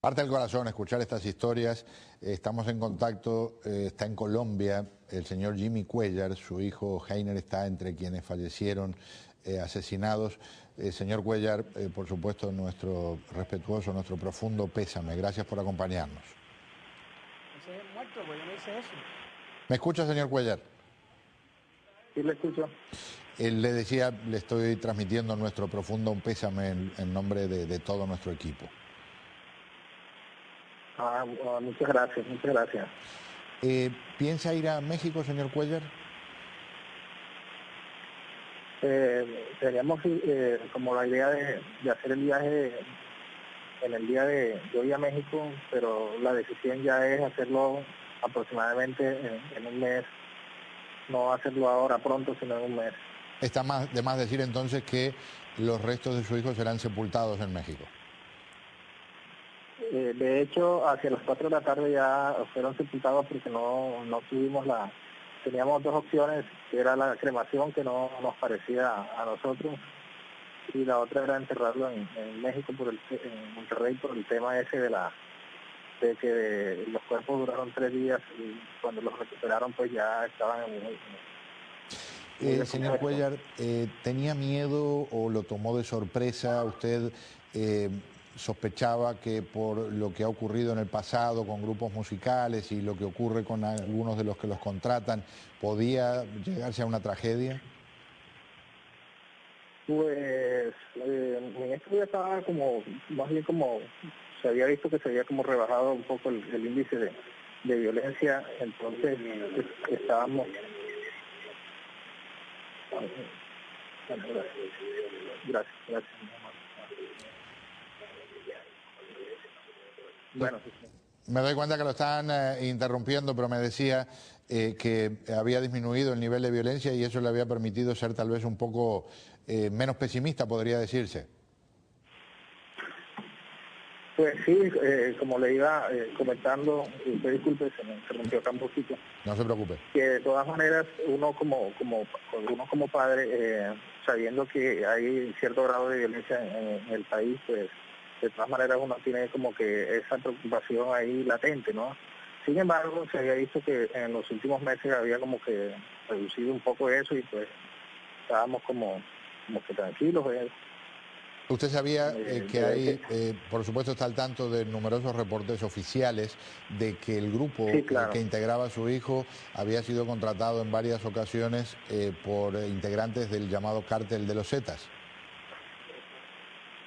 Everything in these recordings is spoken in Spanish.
Parte del corazón escuchar estas historias. Estamos en contacto, está en Colombia el señor Jimmy Cuéllar, su hijo Heiner está entre quienes fallecieron asesinados. Señor Cuéllar, por supuesto, nuestro respetuoso, nuestro profundo pésame. Gracias por acompañarnos. Ese es el muerto, pues yo no hice eso. ¿Me escucha, señor Cuéllar? Sí, le escucho. Le decía, le estoy transmitiendo nuestro profundo pésame en nombre de todo nuestro equipo. Muchas gracias, muchas gracias. ¿Piensa ir a México, señor Cuéllar? Teníamos como la idea de hacer el viaje en el día de hoy a México, pero la decisión ya es hacerlo aproximadamente en un mes, no hacerlo ahora pronto, sino en un mes. Está de más decir entonces que los restos de su hijo serán sepultados en México. De hecho, hacia las 4 de la tarde ya fueron sepultados porque no tuvimos teníamos dos opciones, que era la cremación, que no nos parecía a nosotros, y la otra era enterrarlo en México, en Monterrey, por el tema ese de que los cuerpos duraron 3 días y cuando los recuperaron pues ya estaban en señor Cuéllar, ¿tenía miedo o lo tomó de sorpresa? ¿Usted sospechaba que por lo que ha ocurrido en el pasado con grupos musicales y lo que ocurre con algunos de los que los contratan, podía llegarse a una tragedia? Pues en esto ya estaba más bien se había visto que se había como rebajado un poco el índice de violencia, entonces estábamos... Gracias. Bueno, me doy cuenta que lo están interrumpiendo, pero me decía que había disminuido el nivel de violencia y eso le había permitido ser tal vez un poco menos pesimista, podría decirse. Pues sí, como le iba comentando, usted disculpe, se me interrumpió acá un poquito. No se preocupe. Que de todas maneras, uno como padre, sabiendo que hay cierto grado de violencia en el país, pues de todas maneras uno tiene como que esa preocupación ahí latente, ¿no? Sin embargo, se había visto que en los últimos meses había como que reducido un poco eso y pues estábamos como que tranquilos. Usted sabía que hay, por supuesto está al tanto de numerosos reportes oficiales de que el grupo sí, claro, que integraba a su hijo había sido contratado en varias ocasiones por integrantes del llamado Cártel de los Zetas.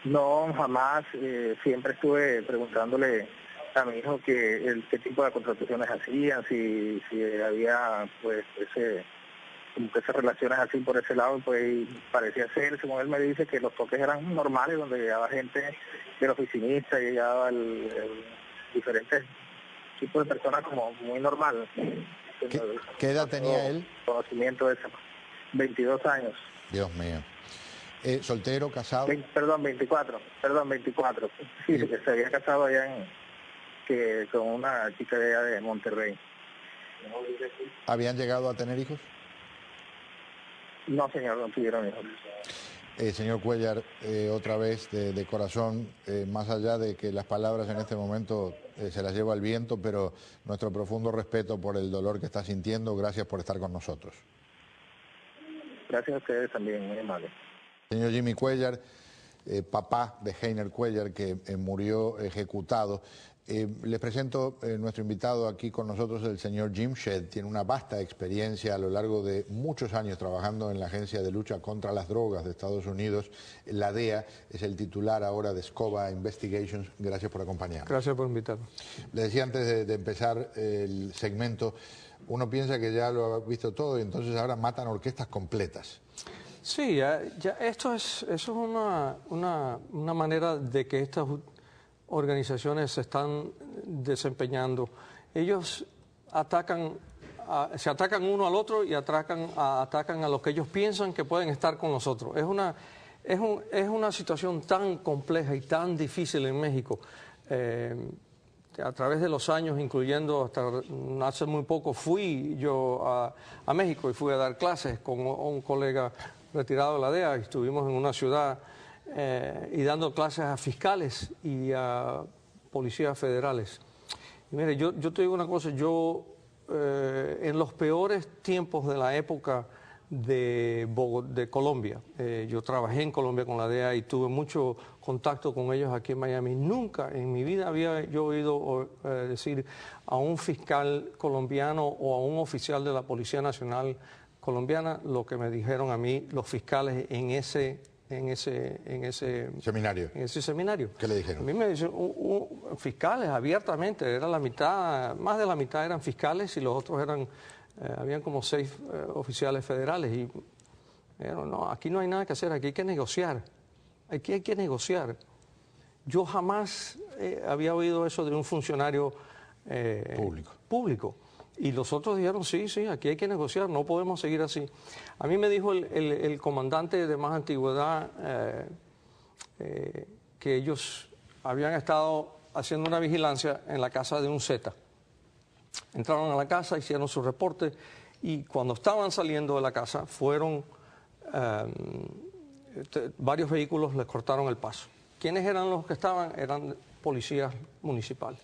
No, jamás. Siempre estuve preguntándole a mi hijo qué tipo de contrataciones hacían, si había pues como que esas relaciones así por ese lado, pues parecía ser, según él me dice, que los toques eran normales, donde llegaba gente del oficinista, llegaba diferentes tipos de personas como muy normal. ¿Qué edad tenía él? Conocimiento de eso. 22 años. Dios mío. ¿Soltero, casado? 24. Sí, que se había casado allá con una chica de allá de Monterrey. ¿Habían llegado a tener hijos? No, señor, no tuvieron hijos. Señor Cuéllar, otra vez de corazón, más allá de que las palabras en este momento se las lleva el viento, pero nuestro profundo respeto por el dolor que está sintiendo, gracias por estar con nosotros. Gracias a ustedes también, muy amable. Señor Jimmy Cuéllar, papá de Heiner Cuéllar, que murió ejecutado. Les presento nuestro invitado aquí con nosotros, el señor Jim Shedd. Tiene una vasta experiencia a lo largo de muchos años trabajando en la Agencia de Lucha contra las Drogas de Estados Unidos. La DEA es el titular ahora de SCOBA Investigations. Gracias por acompañarnos. Gracias por invitarnos. Le decía antes de empezar el segmento, uno piensa que ya lo ha visto todo y entonces ahora matan orquestas completas. Sí, esto es una manera de que estas organizaciones se están desempeñando. Ellos se atacan uno al otro y atacan a los que ellos piensan que pueden estar con nosotros. Es una situación tan compleja y tan difícil en México. A través de los años, incluyendo hasta hace muy poco, fui yo a México y fui a dar clases con un colega retirado de la DEA. Estuvimos en una ciudad y dando clases a fiscales y a policías federales. Y mire, yo te digo una cosa, en los peores tiempos de la época de Colombia, yo trabajé en Colombia con la DEA y tuve mucho contacto con ellos aquí en Miami. Nunca en mi vida había yo oído decir a un fiscal colombiano o a un oficial de la Policía Nacional colombiana lo que me dijeron a mí los fiscales en ese seminario. En ese seminario. ¿Qué le dijeron? A mí me dicen fiscales abiertamente, era la mitad, más de la mitad eran fiscales y los otros eran, habían como 6 oficiales federales y no, aquí no hay nada que hacer, aquí hay que negociar, aquí hay que negociar. Yo jamás había oído eso de un funcionario público. Y los otros dijeron, sí, aquí hay que negociar, no podemos seguir así. A mí me dijo el comandante de más antigüedad que ellos habían estado haciendo una vigilancia en la casa de un Zeta. Entraron a la casa, hicieron su reporte y cuando estaban saliendo de la casa fueron, varios vehículos les cortaron el paso. ¿Quiénes eran los que estaban? Eran policías municipales.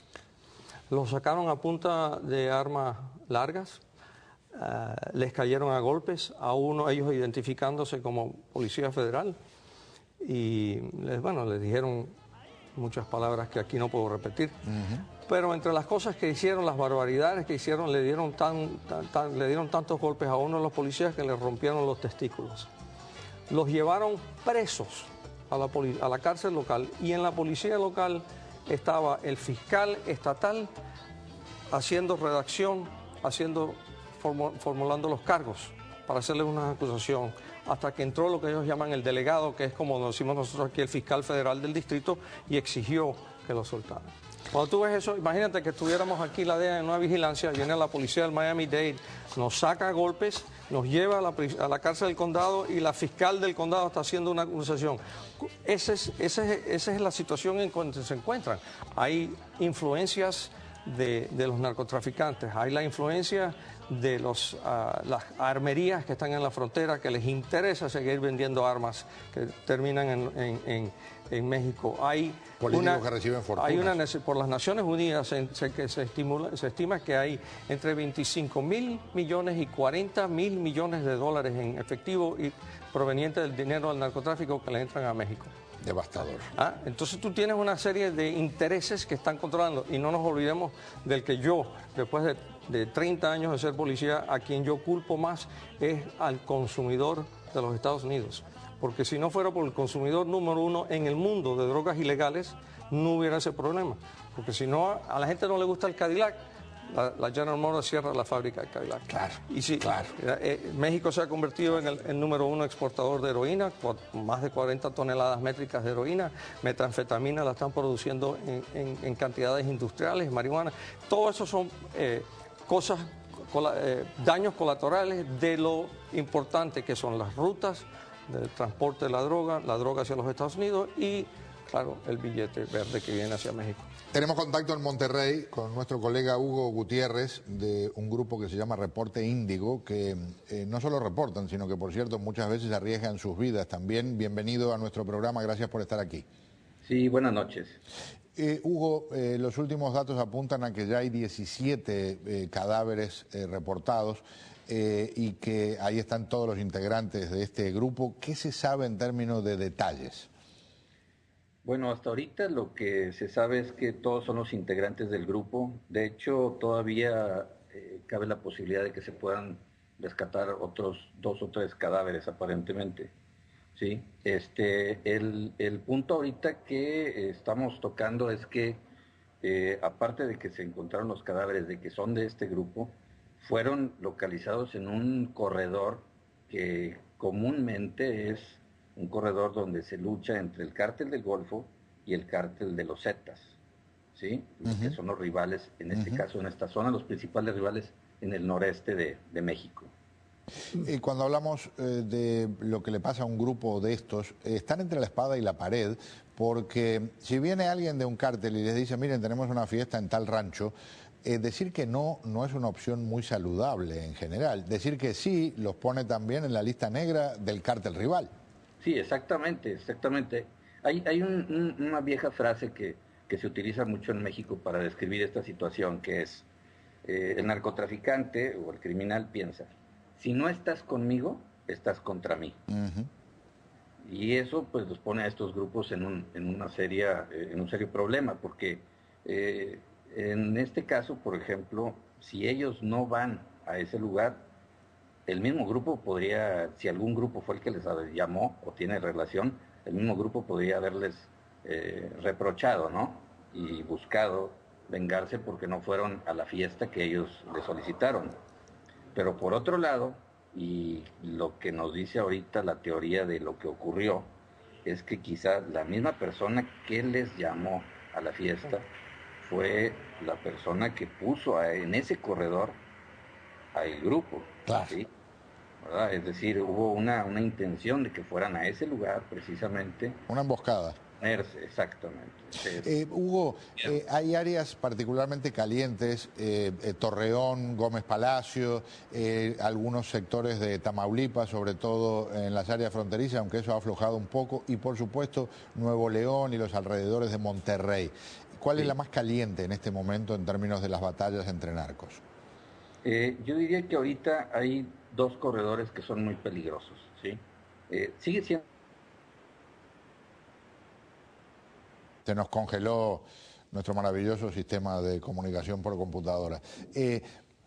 Los sacaron a punta de armas largas, les cayeron a golpes, a uno ellos identificándose como policía federal y les dijeron muchas palabras que aquí no puedo repetir. Pero entre las cosas que hicieron, las barbaridades que hicieron, le dieron tantos golpes a uno de los policías que le rompieron los testículos. Los llevaron presos a la cárcel local y en la policía local estaba el fiscal estatal haciendo redacción, formulando los cargos para hacerles una acusación, hasta que entró lo que ellos llaman el delegado, que es como lo decimos nosotros aquí, el fiscal federal del distrito, y exigió que lo soltaran. Cuando tú ves eso, imagínate que estuviéramos aquí la DEA en una vigilancia, viene la policía del Miami-Dade, nos saca a golpes, nos lleva a la cárcel del condado y la fiscal del condado está haciendo una acusación. Esa es la situación en que se encuentran. Hay influencias de los narcotraficantes, hay la influencia de las armerías que están en la frontera, que les interesa seguir vendiendo armas que terminan en México. Hay políticos que reciben fortunas. Por las Naciones Unidas se estima que hay entre 25.000 millones y 40.000 millones de dólares en efectivo y proveniente del dinero del narcotráfico que le entran a México. Devastador. Entonces tú tienes una serie de intereses que están controlando y no nos olvidemos del que yo, después de 30 años de ser policía, a quien yo culpo más es al consumidor de los Estados Unidos. Porque si no fuera por el consumidor número 1 en el mundo de drogas ilegales, no hubiera ese problema. Porque si no, a la gente no le gusta el Cadillac, la General Motors cierra la fábrica de Cadillac. Claro. Y sí, claro. México se ha convertido en el número 1 exportador de heroína, con más de 40 toneladas métricas de heroína. Metanfetamina la están produciendo en cantidades industriales, marihuana. Todo eso son cosas, daños colaterales de lo importante que son las rutas del transporte de la droga hacia los Estados Unidos y, claro, el billete verde que viene hacia México. Tenemos contacto en Monterrey con nuestro colega Hugo Gutiérrez de un grupo que se llama Reporte Índigo, que no solo reportan, sino que, por cierto, muchas veces arriesgan sus vidas también. Bienvenido a nuestro programa, gracias por estar aquí. Sí, buenas noches. Hugo, los últimos datos apuntan a que ya hay 17 cadáveres reportados y que ahí están todos los integrantes de este grupo. ¿Qué se sabe en términos de detalles? Bueno, hasta ahorita lo que se sabe es que todos son los integrantes del grupo. De hecho, todavía cabe la posibilidad de que se puedan rescatar otros 2 o 3 cadáveres aparentemente. Sí, el punto ahorita que estamos tocando es que aparte de que se encontraron los cadáveres de que son de este grupo, fueron localizados en un corredor que comúnmente es un corredor donde se lucha entre el cártel del Golfo y el cártel de los Zetas, ¿sí? Que son los rivales, en este caso, en esta zona, los principales rivales en el noreste de México. Y cuando hablamos de lo que le pasa a un grupo de estos, están entre la espada y la pared, porque si viene alguien de un cártel y les dice, miren, tenemos una fiesta en tal rancho, decir que no es una opción muy saludable en general. Decir que sí los pone también en la lista negra del cártel rival. Sí, exactamente. Hay una vieja frase que que se utiliza mucho en México para describir esta situación, que es el narcotraficante o el criminal piensa, si no estás conmigo, estás contra mí. Y eso pues los pone a estos grupos en un serio problema, porque en este caso, por ejemplo, si ellos no van a ese lugar, el mismo grupo podría, si algún grupo fue el que les llamó o tiene relación, el mismo grupo podría haberles reprochado, ¿no? Y buscado vengarse porque no fueron a la fiesta que ellos le solicitaron. Pero por otro lado, y lo que nos dice ahorita la teoría de lo que ocurrió, es que quizá la misma persona que les llamó a la fiesta fue la persona que puso en ese corredor al grupo. Claro. ¿Sí? ¿Verdad? Es decir, hubo una intención de que fueran a ese lugar precisamente. Una emboscada. Exactamente. Hugo, hay áreas particularmente calientes, Torreón, Gómez Palacio, algunos sectores de Tamaulipas, sobre todo en las áreas fronterizas, aunque eso ha aflojado un poco, y por supuesto Nuevo León y los alrededores de Monterrey. ¿Cuál es la más caliente en este momento en términos de las batallas entre narcos? Yo diría que ahorita hay dos corredores que son muy peligrosos, ¿sí? Sigue siendo... Se nos congeló nuestro maravilloso sistema de comunicación por computadora.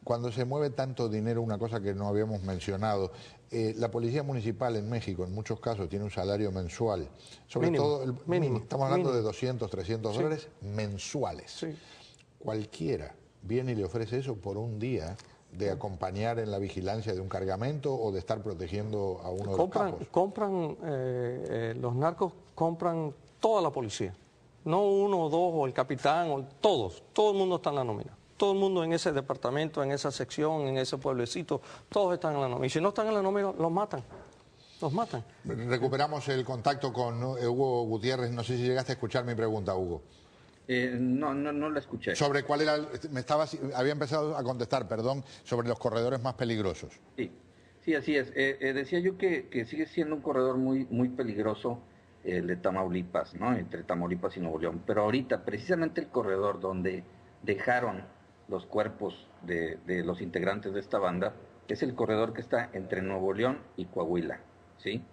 Cuando se mueve tanto dinero, una cosa que no habíamos mencionado, la Policía Municipal en México en muchos casos tiene un salario mensual, sobre todo, mínimo, estamos hablando de 200, 300 dólares mensuales. Sí. Cualquiera viene y le ofrece eso por un día de acompañar en la vigilancia de un cargamento o de estar protegiendo a uno de los capos. Los narcos compran toda la policía. No uno o dos, o el capitán, o todos. Todo el mundo está en la nómina. Todo el mundo en ese departamento, en esa sección, en ese pueblecito, todos están en la nómina. Y si no están en la nómina, los matan. Los matan. Recuperamos el contacto con Hugo Gutiérrez. No sé si llegaste a escuchar mi pregunta, Hugo. No la escuché. Sobre cuál era, había empezado a contestar, perdón, sobre los corredores más peligrosos. Sí, así es. Decía yo que sigue siendo un corredor muy, muy peligroso, el de Tamaulipas, ¿no? Entre Tamaulipas y Nuevo León. Pero ahorita, precisamente el corredor donde dejaron los cuerpos de los integrantes de esta banda, es el corredor que está entre Nuevo León y Coahuila, ¿sí?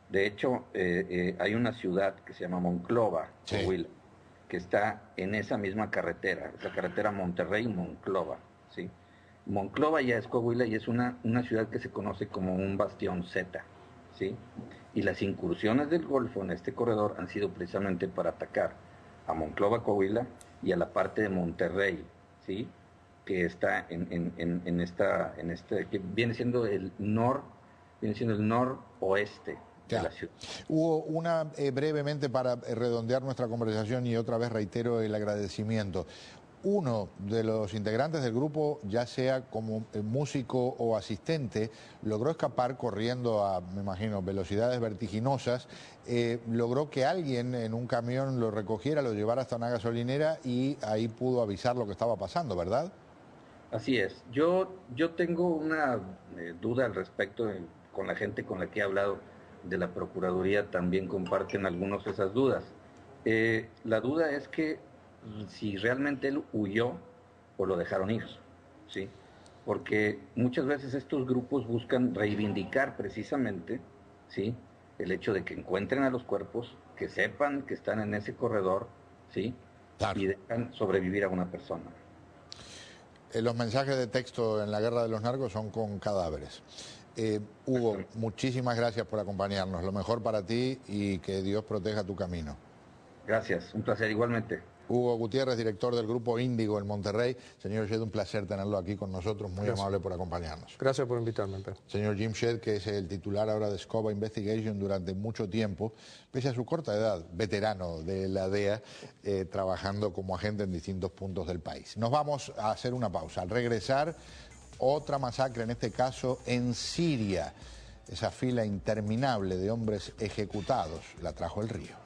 De hecho, hay una ciudad que se llama Monclova, Coahuila, que está en esa misma carretera, la carretera Monterrey-Monclova, ¿sí? Monclova ya es Coahuila y es una ciudad que se conoce como un bastión Z, ¿sí? Y las incursiones del Golfo en este corredor han sido precisamente para atacar a Monclova, Coahuila, y a la parte de Monterrey, ¿sí? Que está que viene siendo el noroeste de la ciudad. Hugo, brevemente para redondear nuestra conversación y otra vez reitero el agradecimiento. Uno de los integrantes del grupo, ya sea como músico o asistente, logró escapar corriendo a, me imagino, velocidades vertiginosas, logró que alguien en un camión lo recogiera, lo llevara hasta una gasolinera y ahí pudo avisar lo que estaba pasando, ¿verdad? Así es. Yo tengo una duda al respecto con la gente con la que he hablado de la Procuraduría, también comparten algunos esas dudas. La duda es que si realmente él huyó o lo dejaron ir, ¿sí? Porque muchas veces estos grupos buscan reivindicar precisamente, ¿sí?, el hecho de que encuentren a los cuerpos, que sepan que están en ese corredor, ¿sí?, claro, y dejan sobrevivir a una persona. Los mensajes de texto en la guerra de los narcos son con cadáveres. Hugo, muchísimas gracias por acompañarnos. Lo mejor para ti y que Dios proteja tu camino. Gracias, un placer igualmente. Hugo Gutiérrez, director del Grupo Índigo en Monterrey. Señor Shedd, un placer tenerlo aquí con nosotros, muy amable por acompañarnos. Gracias por invitarme, Pedro. Señor Jim Shedd, que es el titular ahora de Scoba Investigation durante mucho tiempo, pese a su corta edad, veterano de la DEA, trabajando como agente en distintos puntos del país. Nos vamos a hacer una pausa. Al regresar, otra masacre, en este caso en Siria. Esa fila interminable de hombres ejecutados la trajo el río.